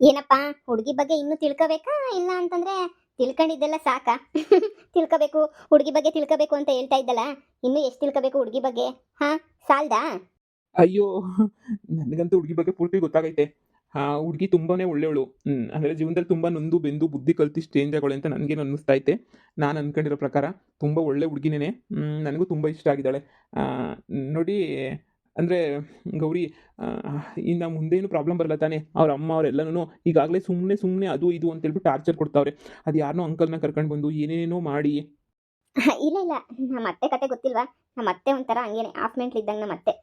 ಏನಪ್ಪಾ, ಹುಡುಗಿ ಬಗ್ಗೆ ಇನ್ನೂ ತಿಳ್ಕೋಬೇಕಾ? ಇಲ್ಲ ಅಂತಂದ್ರೆ ತಿಳ್ಕೊಂಡಿದ್ದೆಲ್ಲ ಸಾಕಾ? ತಿಳ್ಕೋಬೇಕು, ಹುಡುಗಿ ಬಗ್ಗೆ ತಿಳ್ಕೋಬೇಕು ಅಂತ ಹೇಳ್ತಾ ಇದ್ದಲ್ಲ, ಇನ್ನು ಎಷ್ಟು ತಿಳ್ಕೋಬೇಕು ಹುಡುಗಿ ಬಗ್ಗೆ? ಹಾ, ಸಾಲ್ದಾ? ಅಯ್ಯೋ! ನನಗಂತೂ ಹುಡುಗಿ ಬಗ್ಗೆ ಪೂರ್ತಿ ಗೊತ್ತಾಗೈತೆ. ಹುಡುಗಿ ತುಂಬಾನೇ ಒಳ್ಳೆಯವಳು. ಅಂದ್ರೆ ಜೀವನದಲ್ಲಿ ತುಂಬಾ ನೊಂದು ಬೆಂದು ಬುದ್ಧಿ ಕಲ್ತು ಚೇಂಜ್ ಆಗೋಳೆ ಅಂತ ನನಗೇನು ಅನ್ನಿಸ್ತಾ ಐತೆ. ನಾನು ಅನ್ಕೊಂಡಿರೋ ಪ್ರಕಾರ ತುಂಬಾ ಒಳ್ಳೆ ಹುಡುಗಿನೇನೆ. ನನಗೂ ತುಂಬಾ ಇಷ್ಟ ಆಗಿದ್ದಾಳೆ. ನೋಡಿ, ಅಂದ್ರೆ ಗೌರಿ, ಇನ್ನು ಮುಂದೇನು ಪ್ರಾಬ್ಲಮ್ ಬರಲ್ಲ ತಾನೇ? ಅವ್ರ ಅಮ್ಮ ಅವರೆಲ್ಲನೂ ಈಗಾಗಲೇ ಸುಮ್ಮನೆ ಸುಮ್ಮನೆ ಅದು ಇದು ಅಂತ ಹೇಳ್ಬಿಟ್ಟು ಟಾರ್ಚರ್ ಕೊಡ್ತಾವ್ರೆ. ಅದು ಯಾರನ್ನೋ ಅಂಕಲ್‌ನ ಕರ್ಕೊಂಡು ಬಂದು ಏನೇನೇನೋ ಮಾಡಿ. ಇಲ್ಲ ಇಲ್ಲ, ನಮ್ಮ ಅತ್ತೆ ಕತೆ ಗೊತ್ತಿಲ್ವಾ? ನಮ್ಮ ಅತ್ತೆ ಒಂಥರ ಹಂಗೇನೆ ಹಾಫ್ ಮೆಂಟ್ಲ್ ಇದ್ದಂಗೆ ನಮ್ಮ ಅತ್ತೆ.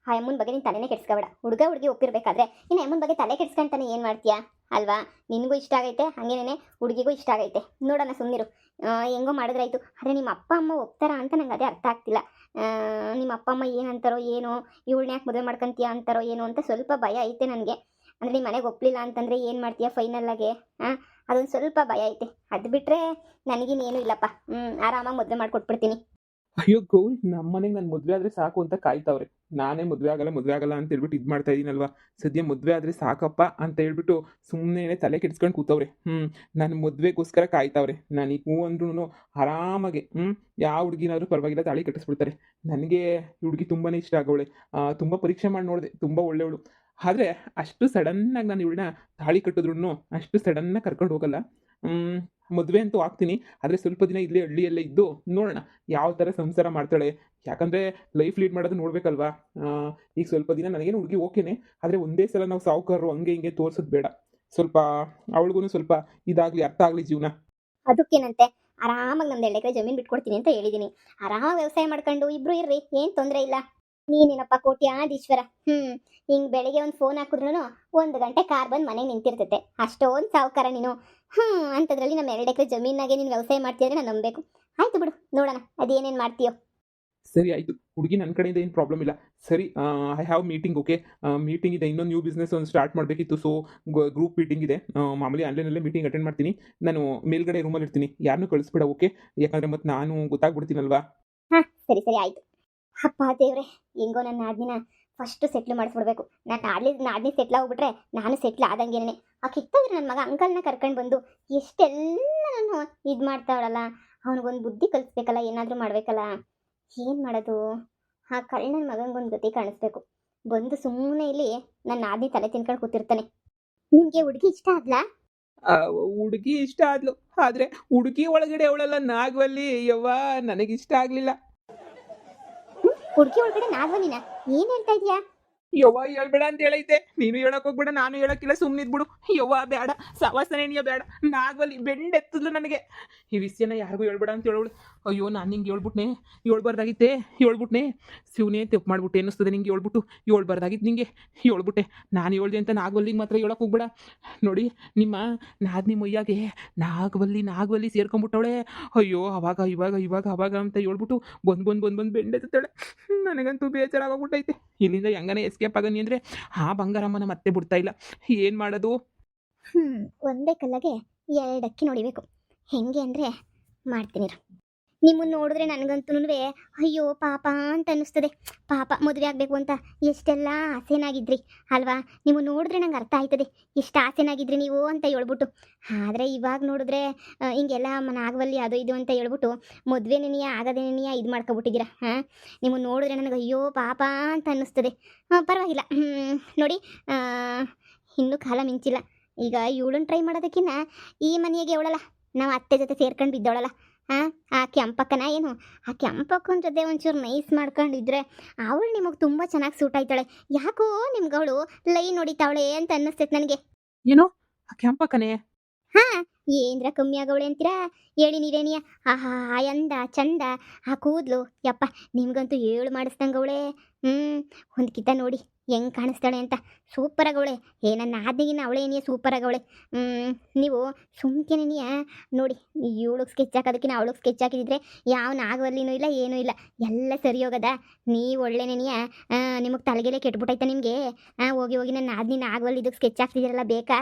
ಆ ಅಮ್ಮನ ಬಗ್ಗೆ ನೀನು ತಲೆನೇ ಕೆಡ್ಸ್ಕೊಬೇಡ. ಹುಡುಗ ಹುಡುಗಿ ಒಪ್ಪಿರ್ಬೇಕಾದ್ರೆ ಇನ್ನು ಅಮ್ಮನ ಬಗ್ಗೆ ತಲೆ ಕೆಡ್ಸ್ಕೊಂತಾನೆ ಏನು ಮಾಡ್ತೀಯಾ? ಅಲ್ವಾ? ನಿನಗೂ ಇಷ್ಟ ಆಗೈತೆ, ಹಂಗೇನೆ ಹುಡುಗಿಗೂ ಇಷ್ಟ ಆಗೈತೆ. ನೋಡೋಣ, ಸುಮ್ಮನಿರು. ಹೆಂಗೋ ಮಾಡಿದ್ರಾಯ್ತು. ಆದರೆ ನಿಮ್ಮ ಅಪ್ಪ ಅಮ್ಮ ಒಪ್ತಾರಾ ಅಂತ ನಂಗೆ ಅದೇ ಅರ್ಥ ಆಗ್ತಿಲ್ಲ. ನಿಮ್ಮ ಅಪ್ಪ ಅಮ್ಮ ಏನಂತಾರೋ ಏನೋ, ಇವಳನ್ನ ಯಾಕೆ ಮದುವೆ ಮಾಡ್ಕೊಂತೀಯ ಅಂತಾರೋ ಏನೋ ಅಂತ ಸ್ವಲ್ಪ ಭಯ ಐತೆ ನನಗೆ. ಅಂದರೆ ನಿಮ್ಮ ಮನೆಗೆ ಒಪ್ಪಲಿಲ್ಲ ಅಂತಂದರೆ ಏನು ಮಾಡ್ತೀಯಾ ಫೈನಲ್ಲಾಗೆ? ಅದೊಂದು ಸ್ವಲ್ಪ ಭಯ ಐತೆ. ಅದು ಬಿಟ್ಟರೆ ನನಗಿನ್ನೇನು ಇಲ್ಲಪ್ಪ. ಆರಾಮಾಗಿ ಮದುವೆ ಮಾಡಿಕೊಟ್ಬಿಡ್ತೀನಿ. ಅಯ್ಯೋ ಗೌರಿ, ನಮ್ಮನೆಗೆ ನಾನು ಮದುವೆ ಆದರೆ ಸಾಕು ಅಂತ ಕಾಯ್ತಾವ್ರೆ. ನಾನೇ ಮದುವೆ ಆಗಲ್ಲ ಅಂತ ಹೇಳ್ಬಿಟ್ಟು ಇದು ಮಾಡ್ತಾ ಇದ್ದೀನಲ್ವಾ. ಸದ್ಯ ಮದುವೆ ಆದರೆ ಸಾಕಪ್ಪ ಅಂತ ಹೇಳ್ಬಿಟ್ಟು ಸುಮ್ಮನೆ ತಲೆ ಕೆಡಿಸ್ಕೊಂಡು ಕೂತವ್ರೆ. ನನ್ನ ಮದುವೆಗೋಸ್ಕರ ಕಾಯ್ತಾವ್ರೆ. ನನಗೆ ಹ್ಞೂ ಅಂದ್ರೂ ಆರಾಮಾಗಿ ಯಾವ ಹುಡುಗಿನಾದ್ರೂ ಪರವಾಗಿಲ್ಲ, ತಾಳಿ ಕಟ್ಟಿಸ್ಬಿಡ್ತಾರೆ. ನನಗೆ ಹುಡುಗಿ ತುಂಬಾ ಇಷ್ಟ ಆಗವಳೆ. ತುಂಬ ಪರೀಕ್ಷೆ ಮಾಡಿ ನೋಡಿದೆ, ತುಂಬ ಒಳ್ಳೆಯವಳು. ಆದರೆ ಅಷ್ಟು ಸಡನ್ನಾಗಿ ನಾನು ಇವಳನ್ನ ತಾಳಿ ಕಟ್ಟಿದ್ರು ಅಷ್ಟು ಸಡನ್ನಾಗಿ ಕರ್ಕೊಂಡು ಹೋಗಲ್ಲ. ಮದುವೆ ಅಂತೂ ಆಗ್ತೀನಿ. ಆದರೆ ಸ್ವಲ್ಪ ದಿನ ಇಲ್ಲೇ ಹಳ್ಳಿಯಲ್ಲೇ ಇದ್ದು ನೋಡೋಣ ಯಾವ ಥರ ಸಂಸಾರ ಮಾಡ್ತಾಳೆ. ಯಾಕಂದರೆ ಲೈಫ್ ಲೀಡ್ ಮಾಡೋದು ನೋಡಬೇಕಲ್ವಾ. ಈಗ ಸ್ವಲ್ಪ ದಿನ ನನಗೇನು ಹುಡುಗಿ ಓಕೆನೆ. ಆದರೆ ಒಂದೇ ಸಲ ನಾವು ಸಾಹುಕಾರರು ಹಂಗೆ ಹಿಂಗೆ ತೋರಿಸೋದು ಬೇಡ. ಸ್ವಲ್ಪ ಅವಳಿಗೂ ಸ್ವಲ್ಪ ಇದಾಗಲಿ, ಅರ್ಥ ಆಗಲಿ ಜೀವನ. ಅದಕ್ಕೇನಂತೆ, ಆರಾಮಾಗಿ ನಮ್ದು 2 ಎಕರೆ ಜಮೀನು ಬಿಟ್ಕೊಡ್ತೀನಿ ಅಂತ ಹೇಳಿದ್ದೀನಿ. ಆರಾಮಾಗಿ ವ್ಯವಸಾಯ ಮಾಡ್ಕೊಂಡು ಇಬ್ರು ಇರ್ರಿ, ಏನು ತೊಂದರೆ ಇಲ್ಲ. ನೀನೇನಪ್ಪ ಕೋಟ್ಯಾಧೀಶ್ವರ. ಹಿಂಗೆ ಬೆಳಿಗ್ಗೆ ಒಂದು ಫೋನ್ ಹಾಕಿದ್ರು 1 ಗಂಟೆ ಕಾರ್ ಬಂದು ಮನೆಗೆ ನಿಂತಿರ್ತೈತೆ. ಅಷ್ಟೊಂದು ಸಾವುಕಾರ ನೀನು. ಅಂಥದ್ರಲ್ಲಿ ನಮ್ಮ 2 ಎಕರೆ ಜಮೀನಾಗೆ ನೀನು ವ್ಯವಸಾಯ ಮಾಡ್ತೀಯ ನಾನು ನಂಬಬೇಕು. ಆಯ್ತು ಬಿಡು, ನೋಡೋಣ ಅದೇನೇನು ಮಾಡ್ತೀಯೋ. ಸರಿ ಆಯಿತು, ಹುಡುಗಿ ನನ್ನ ಕಡೆಯಿಂದ ಏನು ಪ್ರಾಬ್ಲಮ್ ಇಲ್ಲ. ಸರಿ, I have meeting. Okay, meeting ಇದೆ. ಇನ್ನೊಂದು ನ್ಯೂ ಬಿಸ್ನೆಸ್ ಒಂದು ಸ್ಟಾರ್ಟ್ ಮಾಡಬೇಕಿತ್ತು. ಸೊ ಗ್ರೂಪ್ ಮೀಟಿಂಗ್ ಇದೆ. ಮಾಮೂಲಿ ಆನ್ಲೈನಲ್ಲೇ ಮೀಟಿಂಗ್ ಅಟೆಂಡ್ ಮಾಡ್ತೀನಿ. ನಾನು ಮೇಲ್ಗಡೆ ರೂಮಲ್ಲಿ ಇರ್ತೀನಿ. ಯಾರನ್ನೂ ಕಳಿಸ್ಬೇಡ, ಓಕೆ? ಯಾಕಂದರೆ ಮತ್ತೆ ನಾನು ಗೊತ್ತಾಗ್ಬಿಡ್ತೀನಲ್ವಾ. ಹಾಂ, ಸರಿ ಸರಿ ಆಯಿತು. ಅಪ್ಪ ದೇವ್ರೆ, ಹೆಂಗೋ ನನ್ನ ನಾದಿನ ಫಸ್ಟು ಸೆಟ್ಲ್ ಮಾಡಿಸ್ಬಿಡ್ಬೇಕು. ನಾನು ನಾದಿನಿ ಸೆಟ್ಲ್ ಆಗ್ಬಿಟ್ರೆ ನಾನು ಸೆಟ್ಲ್ ಆದಂಗೆನೆ. ಆ ಕಿತ್ತವ್ರು ನನ್ನ ಮಗ ಅಂಕಲ್ನ ಕರ್ಕೊಂಡು ಬಂದು ಎಷ್ಟೆಲ್ಲ ನಾನು ಇದು ಮಾಡ್ತಾವಳಲ್ಲ. ಅವನಿಗೊಂದು ಬುದ್ಧಿ ಕಲಿಸ್ಬೇಕಲ್ಲ, ಏನಾದರೂ ಮಾಡಬೇಕಲ್ಲ. ಏನು ಮಾಡೋದು? ಆ ಕಳ್ಳನ ಮಗನಿಗೊಂದು ಗತಿ ಕಾಣಿಸ್ಬೇಕು. ಬಂದು ಸುಮ್ಮನೆ ಇಲ್ಲಿ ನನ್ನ ನಾದಿನಿ ತಲೆ ತಿನ್ಕೊಂಡು ಕೂತಿರ್ತಾನೆ. ನಿಮಗೆ ಹುಡುಗಿ ಇಷ್ಟ ಆದ್ಲಾ? ಹುಡುಗಿ ಇಷ್ಟ ಆದ್ಲು. ಆದರೆ ಹುಡುಗಿ ಒಳಗಡೆ ಅವಳೆಲ್ಲ ನಾಗವಲ್ಲಿ, ಯವ್ವ, ನನಗಿಷ್ಟ ಆಗಲಿಲ್ಲ. ಹುಡುಗಿ ಒಳಗಡೆ ನಾಗವಲ್ಲಿನ? ಏನು ಹೇಳ್ತಾ ಇದೀಯಾ? ಯವ್ವ, ಹೇಳ್ಬೇಡ ಅಂತ ಹೇಳೈತೆ. ನೀನು ಹೇಳಕ್ ಹೋಗ್ಬೇಡ, ನಾನು ಹೇಳಕ್ಕಿಲ್ಲ, ಸುಮ್ಮನಿದ್ಬಿಡು. ಯವ್ವ ಬೇಡ, ಸವಾಸನೆ ನೀಯ ಬೇಡ. ನಾಗವಲ್ಲಿ ಬೆಂಡೆತ್ತದ್ಲು ನನಗೆ. ಈ ವಿಷಯನ ಯಾರಿಗೂ ಹೇಳ್ಬೇಡ ಅಂತ ಹೇಳೋಳು. ಅಯ್ಯೋ, ನಾನು ನಿಂಗೆ ಹೇಳ್ಬಿಟ್ನೆ, ಹೇಳ್ಬಾರ್ದಾಗಿತ್ತೆ. ಹೇಳ್ಬಿಟ್ನೆ, ಶಿವನೇ ತಪ್ಪು ಮಾಡ್ಬಿಟ್ಟೆ ಅನ್ನಿಸ್ತದೆ ನಿಂಗೆ ಹೇಳ್ಬಿಟ್ಟು. ಹೇಳ್ಬಾರ್ದಾಗಿತ್ತು ನಿಂಗೆ, ಹೇಳ್ಬಿಟ್ಟೆ. ನಾನು ಹೇಳ್ದೆ ಅಂತ ನಾಗವಲ್ಲಿಗೆ ಮಾತ್ರ ಹೇಳಕ್ ಹೋಗ್ಬೇಡ. ನೋಡಿ, ನಿಮ್ಮ ನಾದ್ನಿ ಮೈಯಾಗೆ ನಾಗವಲ್ಲಿ ಸೇರ್ಕೊಂಡ್ಬಿಟ್ಟವಳೆ. ಅಯ್ಯೋ, ಅವಾಗ ಅಂತ ಹೇಳ್ಬಿಟ್ಟು ಬಂದು ಬೆಂಡೆತ್ತಾಳೆ. ನನಗಂತೂ ಬೇಜಾರಾಗೋಗ್ಬಿಟ್ಟೈತೆ. ಇಲ್ಲಿಂದ ಹೆಂಗನೆ ಎಸ್ಕೇಪ್ ಆಗನಿ ಅಂದರೆ ಆ ಬಂಗಾರಮ್ಮನ ಮತ್ತೆ ಬಿಡ್ತಾ ಇಲ್ಲ. ಏನು ಮಾಡೋದು? ಒಂದೇ ಕಲ್ಲಿಗೆ 2 ಅಕ್ಕಿ ನೋಡಿಬೇಕು. ಹೆಂಗೆ ಅಂದರೆ ಮಾಡ್ತೀನಿ. ನಿಮ್ಮನ್ನು ನೋಡಿದ್ರೆ ನನಗಂತೂ ಅಯ್ಯೋ ಪಾಪ ಅಂತ ಅನ್ನಿಸ್ತದೆ. ಪಾಪ ಮದುವೆ ಆಗಬೇಕು ಅಂತ ಎಷ್ಟೆಲ್ಲ ಆಸೆನಾಗಿದ್ರಿ ಅಲ್ವಾ? ನೀವು ನೋಡಿದ್ರೆ ನಂಗೆ ಅರ್ಥ ಆಯ್ತದೆ ಎಷ್ಟು ಆಸೆನಾಗಿದ್ರಿ ನೀವು ಅಂತ ಹೇಳ್ಬಿಟ್ಟು. ಆದರೆ ಇವಾಗ ನೋಡಿದ್ರೆ ಹಿಂಗೆಲ್ಲ ಆಗವಲ್ಲಿ ಅದು ಇದು ಅಂತ ಹೇಳ್ಬಿಟ್ಟು ಮದುವೆ ನೆನೆಯ ಆಗದೆ ನೆನೆಯ ಇದು ಮಾಡ್ಕೊಬಿಟ್ಟಿದ್ದೀರಾ. ನಿಮ್ಮನ್ನು ನೋಡಿದ್ರೆ ನನಗೆ ಅಯ್ಯೋ ಪಾಪ ಅಂತ ಅನ್ನಿಸ್ತದೆ. ಪರವಾಗಿಲ್ಲ, ನೋಡಿ, ಇನ್ನೂ ಕಾಲ ಮಿಂಚಿಲ್ಲ. ಈಗ ಇವಳನ್ನು ಟ್ರೈ ಮಾಡೋದಕ್ಕಿಂತ ಈ ಮನೆಗೆ ಅವಳಲ್ಲ, ನಾವು ಅತ್ತೆ ಜೊತೆ ಸೇರ್ಕೊಂಡು ಬಿದ್ದವಳಲ್ಲ, ಆ ಕೆಂಪಕ್ಕನ ಏನು, ಆ ಕೆಂಪಕ್ಕನ ಜೊತೆ ಒಂಚೂರು ನೈಸ್ ಮಾಡ್ಕೊಂಡಿದ್ರೆ ಅವಳು ನಿಮಗೆ ತುಂಬ ಚೆನ್ನಾಗಿ ಸೂಟ್ ಆಯ್ತಾಳೆ. ಯಾಕೋ ನಿಮ್ಗೆ ಅವಳು ಲೈನ್ ಹೊಡಿತಾವಳೆ ಅಂತ ಅನ್ನಿಸ್ತೈತೆ ನನಗೆ. ಏನೋ ಆ ಕೆಂಪಕ್ಕನೆ? ಹಾಂ, ಏನರ ಕಮ್ಮಿ ಆಗವಳೆ ಅಂತೀರಾ? ಹೇಳಿ ನೀವೇನಿಯ. ಆಹಾ, ಆ ಅಂದ ಚಂದ, ಆ ಕೂದಲು, ಯಪ್ಪ, ನಿಮ್ಗಂತೂ ಏಳು ಮಾಡಿಸ್ದಂಗೆ ಅವಳೆ. ಒಂದ್ಕಿತ ನೋಡಿ ಹೆಂಗೆ ಕಾಣಿಸ್ತಾಳೆ ಅಂತ. ಸೂಪರ್ ಆಗವಳೆ. ನನ್ನ ಆದ್ನಿಗಿನ್ನ ಅವಳೇ ಏನಿಯ ಸೂಪರ್ ಆಗವಳೆ. ನೀವು ಸುಮ್ಕೆನೆನಿಯ ನೋಡಿ, ಇವಳಿಗೆ ಸ್ಕೆಚ್ ಹಾಕೋದಕ್ಕಿಂತ ಅವಳಿಗೆ ಸ್ಕೆಚ್ ಹಾಕಿದ್ರೆ ಯಾವ ನಾಗವಲ್ಲಿನೂ ಇಲ್ಲ, ಏನೂ ಇಲ್ಲ, ಎಲ್ಲ ಸರಿ ಹೋಗದ. ನೀವು ಒಳ್ಳೆನೇನಿಯ, ನಿಮಗೆ ತಲೆಗೆಲೆ ಕೆಟ್ಬಿಟ್ಟೈತೆ ನಿಮಗೆ. ಹೋಗಿ ನನ್ನ ಆದ್ನಿ ನಾಗವಲ್ಲಿ ಇದಕ್ಕೆ ಸ್ಕೆಚ್ ಹಾಕ್ತಿದ್ದೀರಲ್ಲ, ಬೇಕಾ?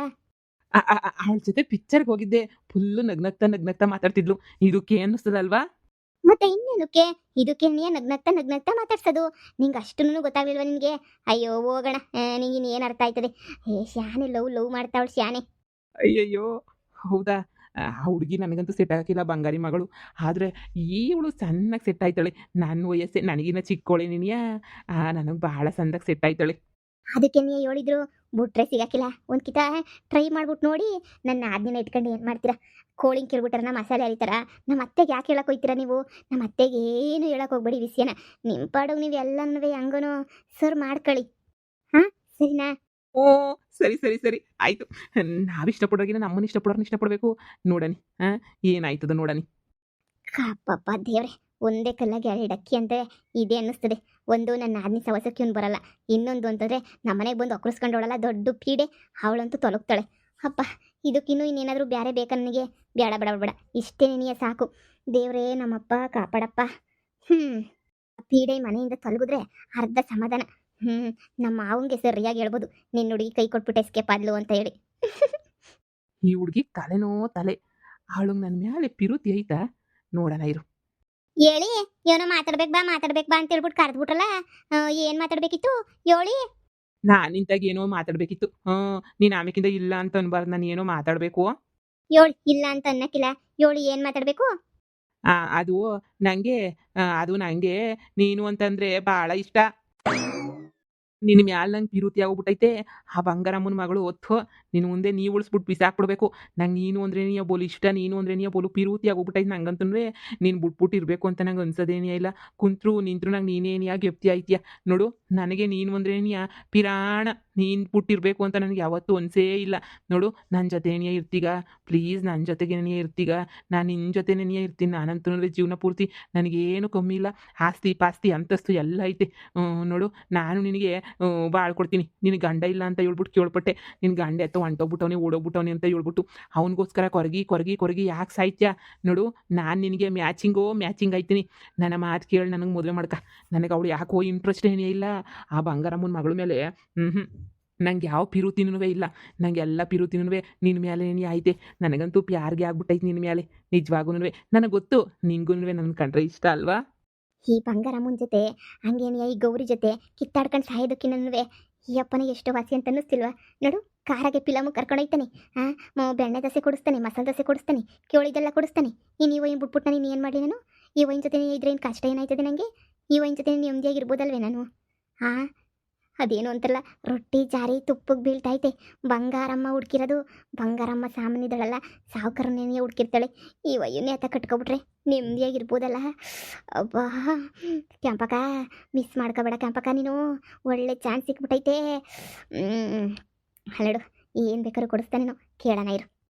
ಅವಳ ಜೊತೆ ಪಿಕ್ಚರ್ಗೆ ಹೋಗಿದ್ದೆ. ಫುಲ್ಲು ನಗ್ನಗ್ತಾ ಮಾತಾಡ್ತಿದ್ಲು. ಇದಕ್ಕೆ ಅನ್ನಿಸ್ತದಲ್ವಾ? ಮತ್ತೆ ಇನ್ನೇನಕ್ಕೆ ಇದಕ್ಕೆ ನೀ ನಗ್ನಗ್ತಾ ನಗ್ನಗ್ತಾ ಮಾತಾಡ್ಸೋದು. ನಿಂಗೆ ಅಷ್ಟೂ ಗೊತ್ತಾಗ್ಲಿಲ್ವ ನಿನಗೆ? ಅಯ್ಯೋ ಹೋಗಣ, ನಿಂಗೆ ಏನು ಅರ್ಥ ಆಯ್ತದೆ? ಶಾನೆ ಲವ್ ಲವ್ ಮಾಡ್ತಾವಳು ಶಾನೆ. ಅಯ್ಯಯ್ಯೋ! ಹೌದಾ? ಆ ಹುಡುಗಿ ನನಗಂತೂ ಸೆಟ್ ಆಗಕ್ಕಿಲ್ಲ ಬಂಗಾರಿ ಮಗಳು. ಆದ್ರೆ ಇವಳು ಸಣ್ಣಗೆ ಸೆಟ್ ಆಯ್ತಾಳೆ. ನನ್ನ ವಯಸ್ಸೇ ನನಗಿನ್ನ ಚಿಕ್ಕೋಳೆ ನೀನಿಯಾ. ನನಗೆ ಬಹಳ ಸಣ್ಣಗೆ ಸೆಟ್ ಆಯ್ತಾಳೆ. ಅದಕ್ಕೆ ನೀ ಹೇಳಿದ್ರು ಬಿಟ್ರೆ ಸಿಗಾಕಿಲ್ಲ. ಒಂದು ಕಿತ ಟ್ರೈ ಮಾಡ್ಬಿಟ್ಟು ನೋಡಿ. ನನ್ನ ಆಜ್ಞೆನ ಇಟ್ಕೊಂಡು ಏನು ಮಾಡ್ತೀರಾ? ಕೋಳಿಂಗ್ ಕೇಳ್ಬಿಟ್ಟಾರ ಮಸಾಲೆ ಹರಿತಾರ. ನಮ್ಮ ಅತ್ತೆಗೆ ಯಾಕೆ ಹೇಳಕ್ಕೆ ಹೋಗ್ತೀರಾ ನೀವು? ನಮ್ಮ ಅತ್ತೆಗೆ ಏನು ಹೇಳಕ್ಕೆ ಹೋಗ್ಬೇಡಿ ವಿಷಯನ. ನಿಮ್ಮ ಪಾಡಿಗೆ ನೀವು ಎಲ್ಲನೂ ಹೆಂಗನೋ ಸರ್ ಮಾಡ್ಕೊಳ್ಳಿ. ಹಾಂ, ಸರಿನಾ? ಓಹ್! ಸರಿ, ಸರಿ, ಸರಿ. ಆಯ್ತು. ನಾವು ಇಷ್ಟಪಡೋರ್ಗಿನ ನಮ್ಮನ್ನ ಇಷ್ಟಪಡೋರ್ನ ಇಷ್ಟಪಡಬೇಕು. ನೋಡಣಿ. ಏನಾಯ್ತದ ನೋಡಣಿ. ಕಾಪಪ್ಪ ದೇವ್ರೆ, ಒಂದೇ ಕಲ್ಲಾಗಿ ಎರಡು ಅಕ್ಕಿ ಅಂತ ಇದೆ ಅನ್ನಿಸ್ತದೆ. ಒಂದು ನನ್ನ ಆದ್ನಿ ಸವಸಕ್ಕೆ ಇವ್ನು ಬರಲ್ಲ. ಇನ್ನೊಂದು ಅಂತಂದರೆ ನಮ್ಮನೆಗೆ ಬಂದು ಒಕ್ಕರಿಸ್ಕೊಂಡವಳಲ್ಲ ದೊಡ್ಡ ಪೀಡೆ, ಅವಳಂತೂ ತೊಲಗ್ತಾಳೆ. ಅಪ್ಪ, ಇದಕ್ಕಿನ್ನೂ ಇನ್ನೇನಾದರೂ ಬೇರೆ ಬೇಕಾ ನನಗೆ? ಬೇಡ ಬೇಡ ಬೇಡ, ಇಷ್ಟೇ ನೀನೇ ಸಾಕು. ದೇವ್ರೇ ನಮ್ಮಪ್ಪ ಕಾಪಾಡಪ್ಪ. ಹ್ಞೂ, ಪೀಡೆ ಮನೆಯಿಂದ ತೊಲಗಿದ್ರೆ ಅರ್ಧ ಸಮಾಧಾನ. ಹ್ಞೂ, ನಮ್ಮ ಮಾವಂಗೆ ಸರಿಯಾಗಿ ಹೇಳ್ಬೋದು, ನಿನ್ನ ಹುಡುಗಿ ಕೈ ಕೊಟ್ಬಿಟ್ಟು ಎಸ್ಕೇಪ್ ಆದ್ಲು ಅಂತ ಹೇಳಿ. ಈ ಹುಡುಗಿ ತಲೆನೋ ತಲೆ. ಅವಳಿಗೆ ನನ್ನ ಮ್ಯಾಲೆ ಪಿರುತಿ ಐತಾ? ನೋಡಣ ಇರು. ಹೇಳಿ, ಏನೋ ಮಾತಾಡ್ಬೇಕು ಬಾ ಅಂತ ಹೇಳ್ಬಿಟ್ಟು ಕರೆದ್ಬಿಟ್ರಲ್ಲ. ಏನು ಮಾತಾಡಬೇಕಿತ್ತು ಹೇಳಿ. ನಾನು ನಿಂತಾಗ ಏನೋ ಮಾತಾಡಬೇಕಿತ್ತು. ನೀನು ಆಮೇಕಿಂದ ಇಲ್ಲ ಅಂತ ಅನ್ಬಾರ್ದು. ನಾನು ಏನೋ ಮಾತಾಡಬೇಕು. ಹೇಳಿ, ಇಲ್ಲ ಅಂತ ಅನ್ನಕ್ಕಿಲ್ಲ. ಹೇಳಿ, ಏನು ಮಾತಾಡಬೇಕು? ಅದು ನನಗೆ ಅದು ನೀನು ಅಂತಂದರೆ ಭಾಳ ಇಷ್ಟ. ನಿನ್ನ ಮ್ಯಾಲೆ ನಂಗೆ ಪಿರುತಿ ಆಗೋಗ್ಬಿಟ್ಟೈತೆ. ಆ ಬಂಗಾರಮ್ಮನ ಮಗಳು ಹೊತ್ತು ನಿನ್ನ ಮುಂದೆ ನೀವು ಉಳಿಸ್ಬಿಟ್ಟು ಬಿಸಾಕ್ಬಿಡ್ಬೇಕು. ನಂಗೆ ನೀನು ಅಂದ್ರೆ ನೀ ಬೋಲು ಇಷ್ಟ, ನೀನು ಅಂದ್ರೆ ನೀ ಬೋಲು ಪಿರುತಿ ಆಗೋಗ್ಬಿಟ್ಟೈತೆ ನಂಗಂತೂ. ನೀನು ಬಿಟ್ಬಿಟ್ಟು ಇರಬೇಕು ಅಂತ ನಂಗೆ ಅನ್ಸೋದೇನೇ ಇಲ್ಲ. ಕುಂತ್ರು ನಿಂತರು ನಂಗೆ ನೀನೇನಿಯಾ ಗೆಪ್ತಿ ಆಯ್ತೀಯ ನೋಡು. ನನಗೆ ನೀನು ಅಂದ್ರೆ ನೀ ಪಿರಾಣ. ನೀನು ಬಿಟ್ಟಿರ್ಬೇಕು ಅಂತ ನನಗೆ ಯಾವತ್ತೂ ಅನ್ಸೇ ಇಲ್ಲ. ನೋಡು, ನನ್ನ ಜೊತೆನೇ ಇರ್ತೀಗ. ಪ್ಲೀಸ್ ನನ್ನ ಜೊತೆಗೇನೇ ಇರ್ತೀಗ. ನಾನು ನಿನ್ನ ಜೊತೆನೇ ಇರ್ತೀನಿ. ನಾನಂತೂ ಜೀವನ ಪೂರ್ತಿ ನನಗೇನು ಕಮ್ಮಿ ಇಲ್ಲ. ಆಸ್ತಿ ಪಾಸ್ತಿ ಅಂತಸ್ತು ಎಲ್ಲ ಐತೆ. ನೋಡು, ನಾನು ನಿನಗೆ ಬಾಳ್ಕೊಡ್ತೀನಿ. ನಿನಗೆ ಗಂಡ ಇಲ್ಲ ಅಂತ ಹೇಳ್ಬಿಟ್ಟು ಕೇಳ್ಪಟ್ಟೆ. ನಿನ್ನ ಗಂಡ ಎತ್ತೋ ಹೊಂಟೋಗ್ಬಿಟ್ಟವನೆ ಓಡೋಗ್ಬಿಟ್ಟವನೆ ಅಂತ ಹೇಳ್ಬಿಟ್ಟು ಅವನಿಗೋಸ್ಕರ ಕೊರಗಿ ಯಾಕೆ ಸಾಯ್ತ್ಯಾ? ನೋಡು, ನಾನು ನಿನಗೆ ಮ್ಯಾಚಿಂಗ್ ಆಯ್ತೀನಿ. ನನ್ನ ಮಾತು ಕೇಳಿ ನನಗೆ ಮದುವೆ ಮಾಡ್ಕ. ನನಗೆ ಅವಳು ಯಾಕೋ ಇಂಟ್ರೆಸ್ಟ್ ಏನೇ ಇಲ್ಲ ಆ ಬಂಗಾರಮ್ಮನ ಮಗಳ ಮೇಲೆ. ನಂಗೆ ಯಾವ ಪಿರುತಿನೂ ಇಲ್ಲ. ನಂಗೆ ಎಲ್ಲ ಪಿರುತಿನೂ ನಿನ್ನ ಮೇಲೆ ಐತೆ. ನನಗಂತೂ ಪ್ಯಾರ್ಗೆ ಆಗ್ಬಿಟ್ಟೈತೆ ನಿನ್ನ ಮೇಲೆ. ನಿಜವಾಗೂ ನನಗೆ ಗೊತ್ತು, ನಿಂಗೂ ನನ್ನ ಕಂಡ್ರೆ ಇಷ್ಟ ಅಲ್ವಾ? ಈ ಬಂಗಾರಮ್ಮನ ಜೊತೆ ಹಂಗೇನೆ ಈ ಗೌರಿ ಜೊತೆ ಕಿತ್ತಾಡ್ಕೊಂಡು ಸಾಯೋದಕ್ಕಿನ್ನೂ ಈ ಅಪ್ಪನ ಎಷ್ಟು ವಾಸಿ ಅಂತ ಅನ್ನಿಸ್ತಿಲ್ವಾ? ನೋಡು, ಕಾರಾಗೆ ಪಿಲಮು ಕರ್ಕೊಂಡೋಯ್ತಾನೆ. ಬೆಣ್ಣೆ ದಸೆ ಕೊಡಿಸ್ತಾನೆ, ಮಸಾಲೆ ದಸೆ ಕೊಡಿಸ್ತಾನೆ, ಕೇಳಿದೆಲ್ಲ ಕೊಡಿಸ್ತಾನೆ. ಈ ವೈನ್ ಬಿಟ್ಬಿಟ್ಟು ನಾನು ಏನು ಮಾಡಲಿ? ನಾನು ಈ ವೈನ್ ಜೊತೆ ಇದ್ರೆ ಏನು ಕಷ್ಟ ಏನಾಯ್ತದೆ ನನಗೆ? ಈ ವೈನ್ ಜೊತೆ ನೆಮ್ಮದಿಯಾಗಿರ್ಬೋದಲ್ವೇ ನಾನು? ಹಾಂ, ಅದೇನು ಅಂತಾರಲ್ಲ, ರೊಟ್ಟಿ ಜಾರಿ ತುಪ್ಪಕ್ಕೆ ಬೀಳ್ತೈತೆ. ಬಂಗಾರಮ್ಮ ಹುಡ್ಕಿರೋದು. ಬಂಗಾರಮ್ಮ ಸಾಮಾನ್ಯದಳಲ್ಲ, ಸಾವುಕಾರನೇ ಹುಡ್ಕಿರ್ತಾಳೆ. ಈ ವಯ್ಯನ್ನೇ ಆತ ಕಟ್ಕೊಬಿಟ್ರೆ ನೆಮ್ಮದಿಯಾಗಿರ್ಬೋದಲ್ಲ. ಅಬ್ಬಾ ಕೆಂಪಕ್ಕ, ಮಿಸ್ ಮಾಡ್ಕೋಬೇಡ ಕೆಂಪಕ್ಕ, ನೀನು ಒಳ್ಳೆ ಚಾನ್ಸ್ ಸಿಕ್ಬಿಟ್ಟೈತೆ. ಹಲಡು, ಏನು ಬೇಕಾದ್ರೂ ಕೊಡಿಸ್ತಾನೇನೋ, ಕೇಳೋಣ ಇರು.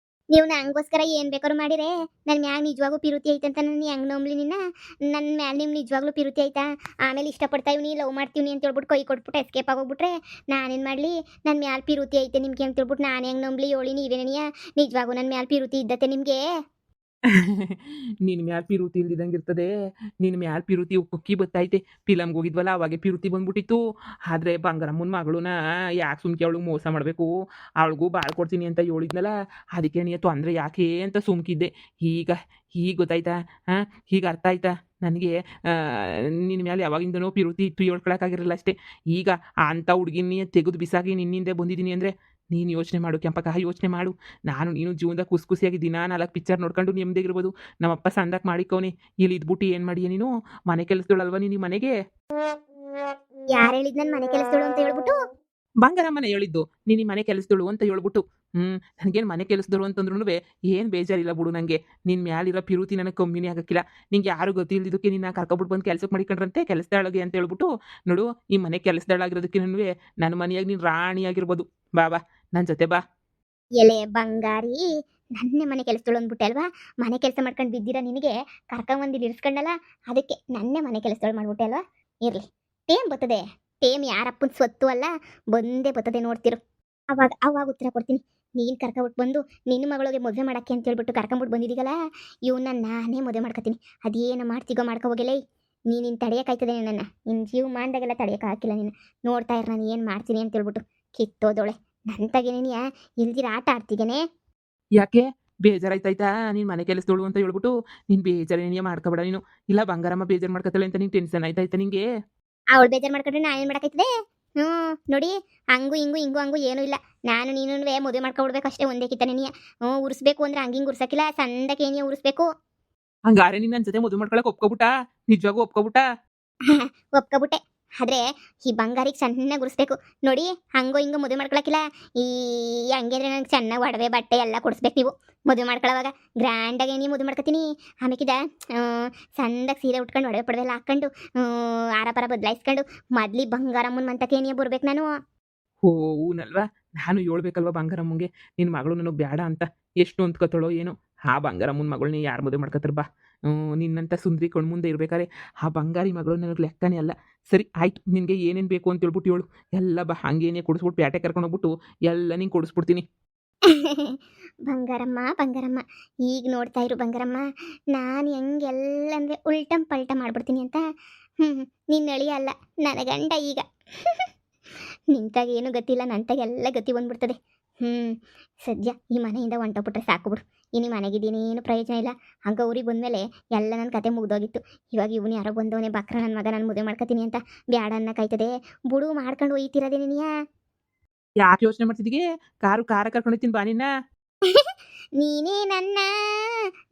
ನೀವು ನಂಗೋಸ್ಕರ ಏನು ಬೇಕಾದ್ರೂ ಮಾಡಿರೇ, ನನ್ನ ಮ್ಯಾಗ ನಿಜವಾಗೂ ಪಿರುತಿ ಐತೆ ಅಂತ ನಾನು ಹೆಂಗೆ ನಂಬ್ಲಿ ನಿನ್ನ? ನನ್ನ ಮ್ಯಾಲೆ ನಿಮ್ಗೆ ನಿಜವಾಗ್ಲೂ ಪಿರುತಿ ಐತಾ? ಆಮೇಲೆ ಇಷ್ಟಪಡ್ತಾ ಇವ್ನಿ, ಲವ್ ಮಾಡ್ತೀವಿ ಅಂತ ಹೇಳ್ಬಿಟ್ಟು ಕೈ ಕೊಟ್ಬಿಟ್ಟು ಎಸ್ಕೇಪ್ ಆಗೋಗ್ಬಿಟ್ರೆ ನಾನೇನು ಮಾಡಲಿ? ನನ್ನ ಮ್ಯಾಲೆ ಪಿರುತಿ ಐತೆ ನಿಮ್ಗೆ ಅಂತ ಹೇಳ್ಬಿಟ್ಟು ನಾನು ಹೆಂಗೆ ನಂಬ್ಲಿ ಹೇಳಿ? ನೀವೇನಿಯ ನಿಜವಾಗೂ ನನ್ನ ಮ್ಯಾಲೆ ಪಿರುತಿ ಇದ್ದತೆ ನಿಮಗೆ? ನಿನ್ನ ಮ್ಯಾಲ್ ಪಿರುತಿ ಇಲ್ದಿದಂಗೆ ಇರ್ತದೆ. ನಿನ್ನ ಮ್ಯಾಲ್ ಪಿರುತಿ ಉಕ್ಕಿ ಬತ್ತೈತೆ. ಫಿಲಮ್ಗೆ ಹೋಗಿದ್ವಲ್ಲ ಅವಾಗೆ ಪಿರುತಿ ಬಂದ್ಬಿಟ್ಟಿತ್ತು. ಆದರೆ ಬಂಗಾರಮ್ಮನ ಮಗಳನ್ನ ಯಾಕೆ ಸುಮ್ಕೆ ಅವಳಿಗೆ ಮೋಸ ಮಾಡಬೇಕು? ಅವಳಿಗೂ ಬಾಳ್ಕೊಡ್ತೀನಿ ಅಂತ ಹೇಳಿದ್ನಲ್ಲ, ಅದಕ್ಕೆ ನೀ ತೊಂದರೆ ಯಾಕೆ ಅಂತ ಸುಮ್ಕಿದ್ದೆ. ಈಗ ಗೊತ್ತಾಯ್ತಾ? ಈಗ ಅರ್ಥ ಆಯ್ತಾ ನನಗೆ? ನಿನ್ನ ಮ್ಯಾಲೆ ಯಾವಾಗಿಂದನೋ ಪಿರುತಿ ಇತ್ತು, ಹೇಳ್ಕೊಳಕ್ಕಾಗಿರಲಿಲ್ಲ ಅಷ್ಟೇ. ಈಗ ಅಂಥ ಹುಡುಗಿನ ತೆಗೆದು ಬಿಸಾಕಿ ನಿನ್ನಿಂದೆ ಬಂದಿದ್ದೀನಿ ಅಂದರೆ ನೀನು ಯೋಚನೆ ಮಾಡು ಕೆಂಪಕ್ಕ, ಯೋಚನೆ ಮಾಡು. ನಾನು ನೀನು ಜೀವನದಾಗ ಖುಷಿಯಾಗಿ ದಿನ 4 ಪಿಕ್ಚರ್ ನೋಡ್ಕೊಂಡು ನೆಮ್ಮದಿಯಾಗಿರ್ಬೋದು. ನಮ್ಮಪ್ಪ ಸಂದಾಕ್ ಮಾಡಿಕವನೆ. ಇಲ್ಲಿ ಇದ್ಬಿಟ್ಟು ಏನು ಮಾಡಿಯ ನೀನು? ಮನೆ ಕೆಲಸದೊಳಲ್ವ ನೀನು ಈ ಮನೆಗೆ? ಯಾರು ಹೇಳಿದ್ ನನ್ನ ಮನೆ ಕೆಲಸದಳು ಅಂತ ಹೇಳ್ಬಿಟ್ಟು? ಬಂಗಾರಮ್ಮನೆ ಹೇಳಿದ್ದು ನೀನು ಈ ಮನೆ ಕೆಲಸದಳು ಅಂತ ಹೇಳ್ಬಿಟ್ಟು. ನನಗೇನು ಮನೆ ಕೆಲಸದಳು ಅಂತಂದ್ರೂ ಏನು ಬೇಜಾರಿಲ್ಲ ಬಿಡು. ನನಗೆ ನಿನ್ನ ಮ್ಯಾಲಿರೋ ಪಿರುತಿ ನನಗೆ ಕಮ್ಮಿನೇ ಆಗಕ್ಕಿಲ್ಲ. ನಿಂಗೆ ಯಾರು ಗೊತ್ತಿಲ್ಲದಕ್ಕೆ ನಿನ್ನ ಕರ್ಕೊಬಿಟ್ಟು ಬಂದು ಕೆಲಸಕ್ಕೆ ಮಾಡಿಕೊಂಡ್ರಂತೆ ಕೆಲಸದೊಳಗೆ ಅಂತ ಹೇಳ್ಬಿಟ್ಟು. ನೋಡು, ಈ ಮನೆ ಕೆಲಸದಳಾಗಿರೋದಕ್ಕೆ ನನ್ನ ಮನೆಯಾಗ ನೀನು ರಾಣಿಯಾಗಿರ್ಬೋದು. ಬಾ ನನ್ನ ಜೊತೆ ಬಾ. ಎಲೆ ಬಂಗಾರಿ, ನನ್ನೇ ಮನೆ ಕೆಲಸದಳು ಅಂದ್ಬಿಟ್ಟೆ ಅಲ್ವಾ? ಮನೆ ಕೆಲಸ ಮಾಡ್ಕೊಂಡು ಬಿದ್ದಿರ ನಿನಗೆ ಕರ್ಕೊಂಬಂದಿದ್ದು ಇರಿಸ್ಕೊಂಡಲ್ಲ, ಅದಕ್ಕೆ ನನ್ನೇ ಮನೆ ಕೆಲಸದಳು ಮಾಡ್ಬಿಟ್ಟೆ ಅಲ್ವಾ? ಇರಲಿ, ಟೇಮ್ ಬರ್ತದೆ. ಟೇಮ್ ಯಾರಪ್ಪನ ಸ್ವತ್ತು ಅಲ್ಲ, ಬಂದೇ ಬರ್ತದೆ, ನೋಡ್ತಿರು. ಅವಾಗ ಉತ್ತರ ಕೊಡ್ತೀನಿ. ನೀನು ಕರ್ಕೊಬಿಟ್ಟು ಬಂದು ನಿನ್ನ ಮಗಳಿಗೆ ಮದುವೆ ಮಾಡೋಕ್ಕೆ ಅಂತ ಹೇಳ್ಬಿಟ್ಟು ಕರ್ಕೊಂಬಿಟ್ಟು ಬಂದಿದ್ದೀಗಲ್ಲ, ಇವನ್ನ ನಾನೇ ಮದುವೆ ಮಾಡ್ಕೊತೀನಿ. ಅದೇನು ಮಾಡ್ತೀಗೋ ಮಾಡ್ಕೊ ಹೋಗಿಲ್ಲ. ನೀನು ತಡೆಯೋಕ್ಕಾಯ್ತದೆ ನನ್ನ? ನಿನ್ನ ಜೀವ ಮಾಡ್ದಾಗೆಲ್ಲ ತಡೆಯೋಕೆ ಹಾಕಿಲ್ಲ ನೀನು. ನೋಡ್ತಾ ಇರ ನಾನು ಏನು ಮಾಡ್ತೀನಿ ಅಂತ ಹೇಳ್ಬಿಟ್ಟು. ಕಿತ್ತೋದೋಳೆ ನನ್ನ ತಗೇನೇನಿಯಾ ಇಲ್ದಿರ ಆಟ ಆಡ್ತಿದ್ದೇನೆ. ಯಾಕೆ ಬೇಜಾರಾಯ್ತಾಯ್ತಾ ನೀನು ಮನೆ ಕೆಲಸದೋಳು ಅಂತ ಹೇಳ್ಬಿಟ್ಟು ನೀನು ಬೇಜಾರೇನಿಯ ಮಾಡ್ಕೊಬೇಡ ನೀನು. ಇಲ್ಲ ಬಂಗಾರಮ್ಮ ಬೇಜಾರು ಮಾಡ್ಕೊತಾಳೆ ಅಂತ ನಿಂಗೆ ಟೆನ್ಷನ್ ಆಯ್ತಾಯ್ತಾ ನಿಂಗೆ? ಅವಳು ಬೇಜಾರು ಮಾಡ್ಕೊಂಡ್ರೆ ನಾನು ಏನು ಮಾಡೋಕ್ಕೈತದೆ. ಹ್ಞೂ, ನೋಡಿ ಹಂಗು ಹಿಂಗು ಹಿಂಗು ಹಂಗು ಏನೂ ಇಲ್ಲ. ನಾನು ನೀನು ಮದುವೆ ಮಾಡ್ಕೊಬಿಡ್ಬೇಕು ಅಷ್ಟೇ, ಒಂದೇ ಕಿತ್ತನೆ ನೀ. ಉರಿಸ್ಬೇಕು ಅಂದ್ರೆ ಹಂಗೆ ಹಿಂಗೆ ಉರ್ಸಕ್ಕಿಲ್ಲ, ಸಂದಕ್ಕೆ ಏನಿಯ ಉರಿಸ್ಬೇಕು. ಹಂಗಾರೆ ನೀನು ನನ್ನ ಜೊತೆ ಮದುವೆ ಮಾಡ್ಕೊಳಕ್ಕೆ ಒಪ್ಕೊಬಿಟ್ಟ? ನಿಜವಾಗೂ ಒಪ್ಕೊಬಿಟ್ಟ? ಒಪ್ಕೊಬಿಟ್ಟೆ. ಆದ್ರೆ ಈ ಬಂಗಾರಿಗೆ ಚೆನ್ನಾಗಿ ಉರಿಸ್ಬೇಕು. ನೋಡಿ ಹಂಗೋ ಹಿಂಗೋ ಮದುವೆ ಮಾಡ್ಕೊಳಕ್ಕಿಲ್ಲ. ಈ ಹಂಗೆ ಅಂದ್ರೆ ನನಗೆ ಚೆನ್ನಾಗಿ ಒಡವೆ ಬಟ್ಟೆ ಎಲ್ಲ ಕೊಡಿಸ್ಬೇಕು ನೀವು ಮದುವೆ ಮಾಡ್ಕೊಳ್ಳೋವಾಗ. ಗ್ರ್ಯಾಂಡಾಗಿ ನೀವು ಮದುವೆ ಮಾಡ್ಕೊತೀನಿ. ಆಮೇಕಿದ ಸಂದಾಗ ಸೀರೆ ಉಟ್ಕೊಂಡು ಒಡವೆ ಪಡವೆ ಎಲ್ಲ ಹಾಕ್ಕೊಂಡು ಆರ ಪರ ಬದಲಾಯಿಸ್ಕೊಂಡು ಮೊದ್ಲಿ ಬಂಗಾರಮ್ಮನ ಮಂತಕ್ಕೆ ಏನಿಯ ಬರ್ಬೇಕು ನಾನು. ಹೂನಲ್ವಾ? ನಾನು ಹೇಳ್ಬೇಕಲ್ವ ಬಂಗಾರಮ್ಮಂಗೆ ನಿನ್ನ ಮಗಳು ನನಗೆ ಬೇಡ ಅಂತ. ಎಷ್ಟು ಹೊಂದ್ಕೊತಾಳೋ ಏನೋ. ಆ ಬಂಗಾರಮ್ಮನ ಮಗಳನ್ನ ಯಾರು ಮದುವೆ ಮಾಡ್ಕೊತಾರ ಬಾ. ನಿನ್ನಂಥ ಸುಂದರಿ ಕಣ್ಮುಂದೆ ಇರ್ಬೇಕಾರೆ ಆ ಬಂಗಾರಿ ಮಗಳು ನನಗೆ ಲೆಕ್ಕನೇ ಅಲ್ಲ. ಸರಿ ಆಯ್ತು, ನಿನಗೆ ಏನೇನು ಬೇಕು ಅಂತ ಹೇಳ್ಬಿಟ್ಟು ಹೇಳು. ಎಲ್ಲ ಬಾ, ಹಂಗೇನೇ ಕೊಡಿಸ್ಬಿಟ್ಟು ಪ್ಯಾಟೆ ಕರ್ಕೊಂಡು ಹೋಗ್ಬಿಟ್ಟು ಎಲ್ಲ ನಿಂಗೆ ಕೊಡಿಸ್ಬಿಡ್ತೀನಿ. ಬಂಗಾರಮ್ಮ ಬಂಗಾರಮ್ಮ, ಈಗ ನೋಡ್ತಾ ಇರು ಬಂಗಾರಮ್ಮ, ನಾನು ಹೆಂಗೆಲ್ಲ ಅಂದರೆ ಉಲ್ಟಂ ಪಲ್ಟ ಮಾಡ್ಬಿಡ್ತೀನಿ ಅಂತ. ನಿನ್ನ ಅಳಿಯ ಅಲ್ಲ, ನನ್ನ ಗಂಡ ಈಗ. ನಿಂತಾಗ ಏನು ಗೊತ್ತಿಲ್ಲ, ನಂತಾಗ ಎಲ್ಲ ಗತಿ ಬಂದ್ಬಿಡ್ತದೆ. ಸದ್ಯ ಈ ಮನೆಯಿಂದ ಹೊಂಟೋಗ್ಬಿಟ್ರೆ ಸಾಕು ಬಿಡು. ಇನ್ನು ಮನೆಗಿದ್ದೀನಿ ಏನು ಪ್ರಯೋಜನ ಇಲ್ಲ. ಹಂಗೆ ಊರಿಗೆ ಬಂದಮೇಲೆ ಎಲ್ಲ ನನ್ನ ಕತೆ ಮುಗ್ದೋಗಿತ್ತು. ಇವಾಗ ಇವನು ಯಾರೋ ಬಂದವನೇ ಬಕ್ರ ನನ್ನ ಮಗ, ನಾನು ಮದುವೆ ಮಾಡ್ಕೊತೀನಿ ಅಂತ ಬ್ಯಾಡ ಅನ್ನಕ್ಕಾಯ್ತದೆ. ಬುಡು ಮಾಡ್ಕೊಂಡು ಒಯ್ತಿರೋದೇ ನೀನಿಯಾ. ಯಾಕೆ ಯೋಚನೆ ಮಾಡ್ತಿದ್ದೀಗೆ? ಕಾರ ಕರ್ಕೊಂಡು ಹೋಗ್ತೀನಿ ಬಾ ನಿನ್ನ. ನೀನೇ ನನ್ನ,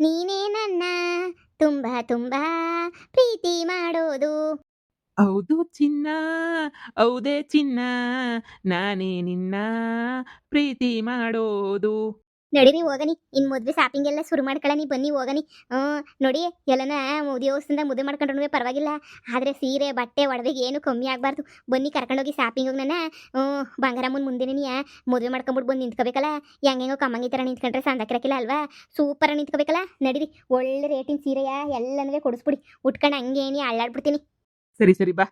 ನೀನೇ ನನ್ನ, ತುಂಬಾ ತುಂಬಾ ಪ್ರೀತಿ ಮಾಡೋದು. ಹೌದು ಚಿನ್ನ, ಹೌದೇ ಚಿನ್ನ, ನಾನೇ ನಿನ್ನ ಪ್ರೀತಿ ಮಾಡೋದು. ನಡೀರಿ ಹೋಗನಿ, ಇನ್ನು ಮದುವೆ ಶಾಪಿಂಗ್ ಎಲ್ಲ ಶುರು ಮಾಡ್ಕೊಳ್ಳಿ, ಬನ್ನಿ ಹೋಗನಿ. ನೋಡಿ ಎಲ್ಲನ ದೇವಸ್ಥಾನದಾಗ ಮದುವೆ ಮಾಡ್ಕೊಂಡ್ರೂ ಪರವಾಗಿಲ್ಲ, ಆದರೆ ಸೀರೆ ಬಟ್ಟೆ ಒಡವೆಗೆ ಏನು ಕಮ್ಮಿ ಆಗಬಾರ್ದು. ಬನ್ನಿ ಕರ್ಕೊಂಡೋಗಿ ಶಾಪಿಂಗಿಗೆ ನನ್ನ. ಬಂಗಾರಮ್ಮನ ಮುಂದೆನೇ ನೀ ಮದುವೆ ಮಾಡ್ಕೊಂಬಿಟ್ಟು ಬಂದು ನಿಂತ್ಕೋಬೇಕಲ್ಲ. ಹೆಂಗೆಂಗೋ ಕಮ್ಮಂಗಿ ಥರ ನಿಂತ್ಕೊಂಡ್ರೆ ಸಂದಕ್ಕಿರಕ್ಕಿಲ್ಲ ಅಲ್ವಾ? ಸೂಪರಾಗಿ ನಿಂತ್ಕೋಬೇಕಲ್ಲ. ನಡೀರಿ, ಒಳ್ಳೆ ರೇಟಿನ ಸೀರೆಯ ಎಲ್ಲನೂ ಕೊಡಿಸ್ಬಿಡಿ, ಉಟ್ಕೊಂಡು ಹಂಗೇನಿ ಅಳ್ಳಾಡ್ಬಿಡ್ತೀನಿ. ಸರಿ ಸರಿ ಬಾ.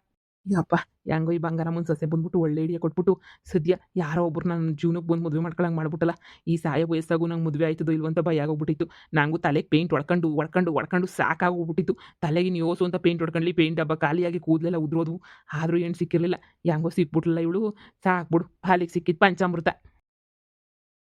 ಯಪ್ಪ, ಹೆಂಗೋ ಈ ಬಂಗಾರಮ್ಮನ ಸೊಸೆ ಬಂದ್ಬಿಟ್ಟು ಒಳ್ಳೆ ಐಡಿಯಾ ಕೊಟ್ಬಿಟ್ಟು ಸದ್ಯ ಯಾರೋ ಒಬ್ರು ನನ್ನ ಜೀವನಕ್ಕೆ ಬಂದು ಮದುವೆ ಮಾಡ್ಕೊಳಂಗೆ ಮಾಡ್ಬಿಟ್ಟಲ್ಲ. ಈ ಸಾಯ ವಯಸ್ಸಾಗೂ ನಂಗೆ ಮದುವೆ ಆಯ್ತದೋ ಇಲ್ವಂತ ಭಯ ಆಗೋಗ್ಬಿಟ್ಟಿತ್ತು. ನಂಗೂ ತಲೆಗೆ ಪೇಂಟ್ ಹೊಡ್ಕೊಂಡು ಸಾಕಾಗೋಗ್ಬಿಟ್ಟಿತ್ತು. ತಲೆಗೆ ಯೋಸು ಅಂತ ಪೇಂಟ್ ಹೊಡ್ಕೊಂಡ್ಲಿ, ಪೇಂಟ್ ಡಬ್ಬ ಖಾಲಿಯಾಗಿ ಕೂದಲೆಲ್ಲ ಉದ್ರೋದು. ಆದರೂ ಏನು ಸಿಕ್ಕಿರಲಿಲ್ಲ. ಹೆಂಗೋ ಸಿಕ್ಬಿಟ್ಲಲ್ಲ ಇವಳು. ಸಾಕ್ಬಿಡು, ಹಾಲಿಗೆ ಸಿಕ್ಕಿದ್ದು ಪಂಚಾಮೃತ.